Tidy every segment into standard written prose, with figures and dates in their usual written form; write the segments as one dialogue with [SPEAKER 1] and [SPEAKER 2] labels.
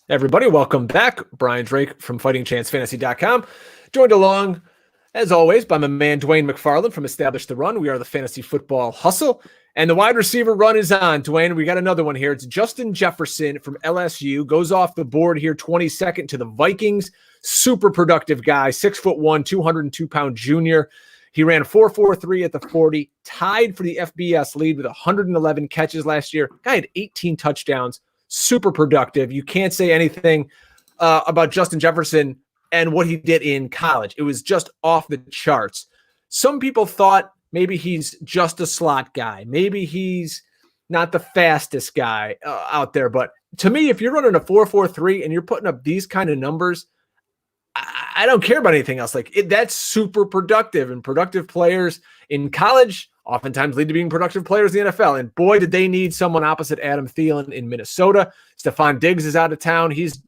[SPEAKER 1] Everybody, welcome back. Brian Drake from FightingChanceFantasy.com, joined along, as always, by my man Dwain McFarland from Establish the Run. We are the Fantasy Football Hustle, and the wide receiver run is on. Dwain, we got another one here. It's Justin Jefferson from LSU, goes off the board here, 22nd to the Vikings. Super productive guy, 6'1", 202-pound junior. He ran 4.43 at the 40, tied for the FBS lead with 111 catches last year. Guy had 18 touchdowns. Super productive. You can't say anything about Justin Jefferson and what he did in college. It was just off the charts. Some people thought maybe he's just a slot guy. Maybe he's not the fastest guy out there. But to me, if you're running a 4.43 and you're putting up these kind of numbers, I don't care about anything else. That's super productive, and productive players in college oftentimes lead to being productive players in the NFL. And boy, did they need someone opposite Adam Thielen in Minnesota. Stephon Diggs is out of town. He's,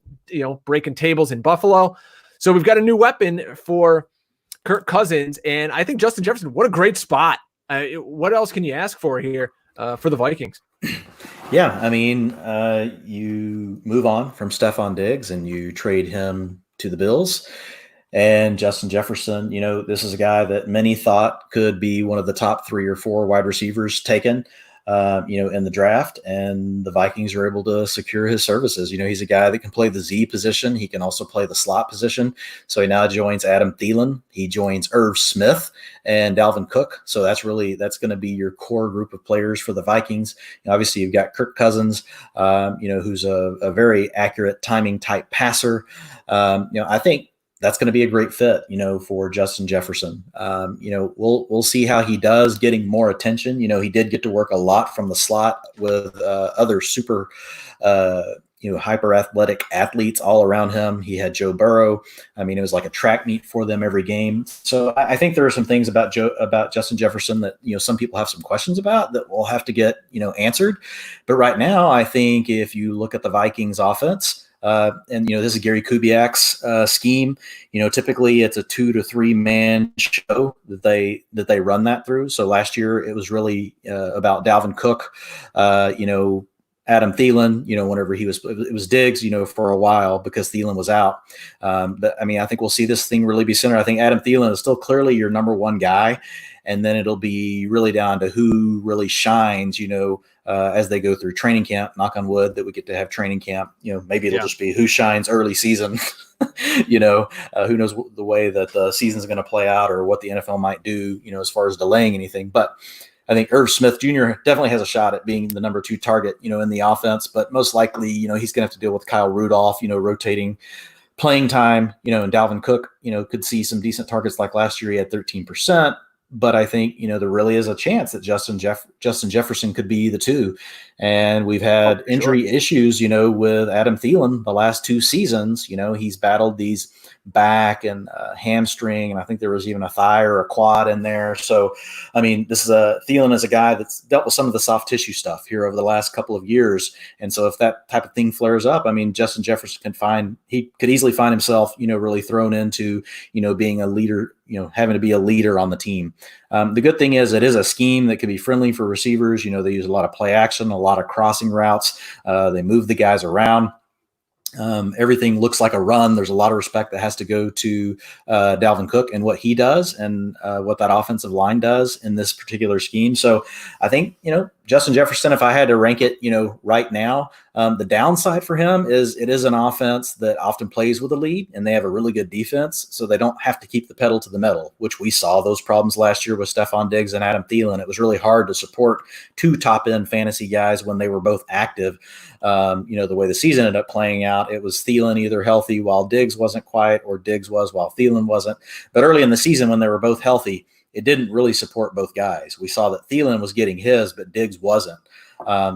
[SPEAKER 1] breaking tables in Buffalo. So we've got a new weapon for Kirk Cousins. And I think Justin Jefferson, what a great spot. What else can you ask for here for the Vikings?
[SPEAKER 2] Yeah. I mean, you move on from Stephon Diggs and you trade him to the Bills. And Justin Jefferson, this is a guy that many thought could be one of the top 3 or 4 wide receivers taken, in the draft. And the Vikings were able to secure his services. He's a guy that can play the Z position. He can also play the slot position. So he now joins Adam Thielen. He joins Irv Smith and Dalvin Cook. So that's going to be your core group of players for the Vikings. Obviously, you've got Kirk Cousins, who's a very accurate timing type passer. I think that's going to be a great fit, for Justin Jefferson. We'll see how he does getting more attention. He did get to work a lot from the slot with other super, hyper athletic athletes all around him. He had Joe Burrow. It was like a track meet for them every game. So I think there are some things about Justin Jefferson that, some people have some questions about that we'll have to get, answered. But right now, I think if you look at the Vikings offense, and this is Gary Kubiak's scheme. Typically it's a 2 to 3 man show that they run that through. So last year it was really about Dalvin Cook, Adam Thielen, whenever it was Diggs, for a while because Thielen was out. But I think we'll see this thing really be centered. I think Adam Thielen is still clearly your number one guy. And then it'll be really down to who really shines, as they go through training camp. Knock on wood that we get to have training camp. Maybe it'll just be who shines early season. Who knows the way that the season's going to play out or what the NFL might do, as far as delaying anything. But I think Irv Smith Jr. definitely has a shot at being the number 2 target, in the offense. But most likely, he's going to have to deal with Kyle Rudolph, rotating playing time, and Dalvin Cook, could see some decent targets like last year. He had 13%. But I think, there really is a chance that Justin Jefferson could be the 2. And we've had injury issues, with Adam Thielen the last 2 seasons. He's battled these back and hamstring, and I think there was even a thigh or a quad in there. So, Thielen is a guy that's dealt with some of the soft tissue stuff here over the last couple of years. And so if that type of thing flares up, Justin Jefferson he could easily find himself, really thrown into, being a leader, having to be a leader on the team. The good thing is it is a scheme that can be friendly for receivers. They use a lot of play action, a lot of crossing routes. They move the guys around. Everything looks like a run. There's a lot of respect that has to go to Dalvin Cook and what he does and what that offensive line does in this particular scheme. So I think, Justin Jefferson, if I had to rank it, right now, the downside for him is it is an offense that often plays with a lead and they have a really good defense. So they don't have to keep the pedal to the metal, which we saw those problems last year with Stephon Diggs and Adam Thielen. It was really hard to support 2 top end fantasy guys when they were both active. The way the season ended up playing out, it was Thielen either healthy while Diggs wasn't quite, or Diggs was while Thielen wasn't. But early in the season when they were both healthy, it didn't really support both guys. We saw that Thielen was getting his, but Diggs wasn't.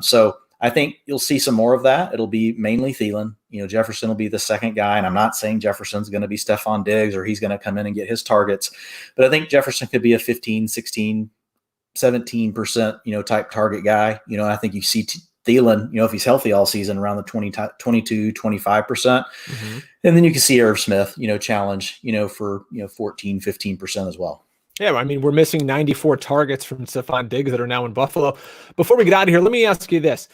[SPEAKER 2] So I think you'll see some more of that. It'll be mainly Thielen. Jefferson will be the second guy, and I'm not saying Jefferson's going to be Stephon Diggs or he's going to come in and get his targets, but I think Jefferson could be a 15, 16, 17%, type target guy. I think you see Thielen, if he's healthy all season, around the 22, 25%. Mm-hmm. And then you can see Irv Smith, challenge, for, 14, 15% as well.
[SPEAKER 1] Yeah, we're missing 94 targets from Stephon Diggs that are now in Buffalo. Before we get out of here, let me ask you this.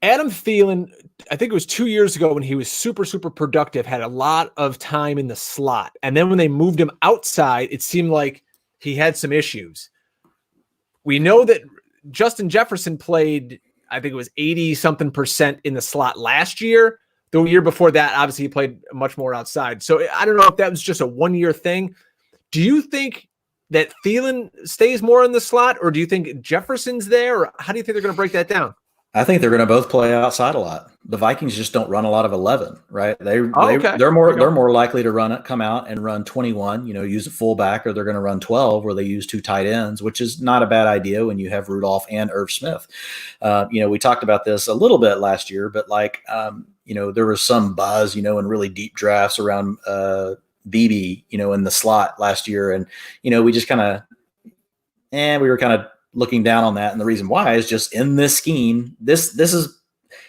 [SPEAKER 1] Adam Thielen, I think it was 2 years ago when he was super, super productive, had a lot of time in the slot. And then when they moved him outside, it seemed like he had some issues. We know that Justin Jefferson played, I think it was 80-something% in the slot last year. The year before that, obviously, he played much more outside. So I don't know if that was just a one-year thing. Do you think that Thielen stays more in the slot, or do you think Jefferson's there? Or how do you think they're going to break that down?
[SPEAKER 2] I think they're going to both play outside a lot. The Vikings just don't run a lot of 11, right? They're more likely to come out and run 21, use a fullback, or they're going to run 12 where they use 2 tight ends, which is not a bad idea when you have Rudolph and Irv Smith. We talked about this a little bit last year, but there was some buzz, in really deep drafts around BB, in the slot last year. And, we just we were kind of looking down on that. And the reason why is just in this scheme, this is,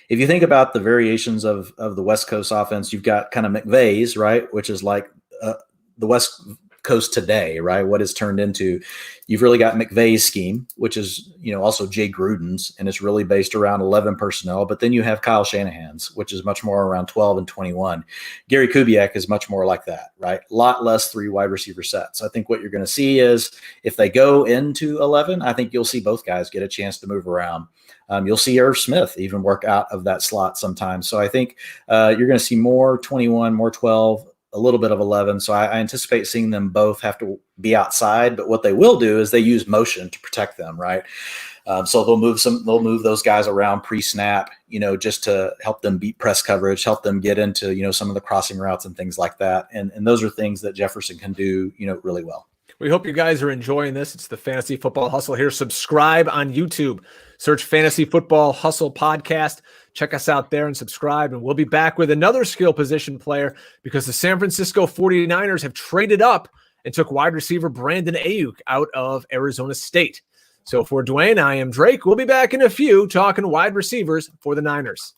[SPEAKER 2] if you think about the variations of the West Coast offense, you've got kind of McVay's, right? Which is like the West Coast today, right? What it's turned into. You've really got McVay's scheme, which is, also Jay Gruden's, and it's really based around 11 personnel. But then you have Kyle Shanahan's, which is much more around 12 and 21. Gary Kubiak is much more like that, right? A lot less 3 wide receiver sets. I think what you're going to see is if they go into 11, I think you'll see both guys get a chance to move around. You'll see Irv Smith even work out of that slot sometimes. So I think you're going to see more 21, more 12, a little bit of 11. So I anticipate seeing them both have to be outside, but what they will do is they use motion to protect them, right? So they'll move those guys around pre-snap, just to help them beat press coverage, help them get into, some of the crossing routes and things like that. And those are things that Jefferson can do, really well.
[SPEAKER 1] We hope you guys are enjoying this. It's the Fantasy Football Hustle here. Subscribe on YouTube. Search Fantasy Football Hustle Podcast. Check us out there and subscribe. And we'll be back with another skill position player because the San Francisco 49ers have traded up and took wide receiver Brandon Ayuk out of Arizona State. So for Dwain, I am Drake. We'll be back in a few talking wide receivers for the Niners.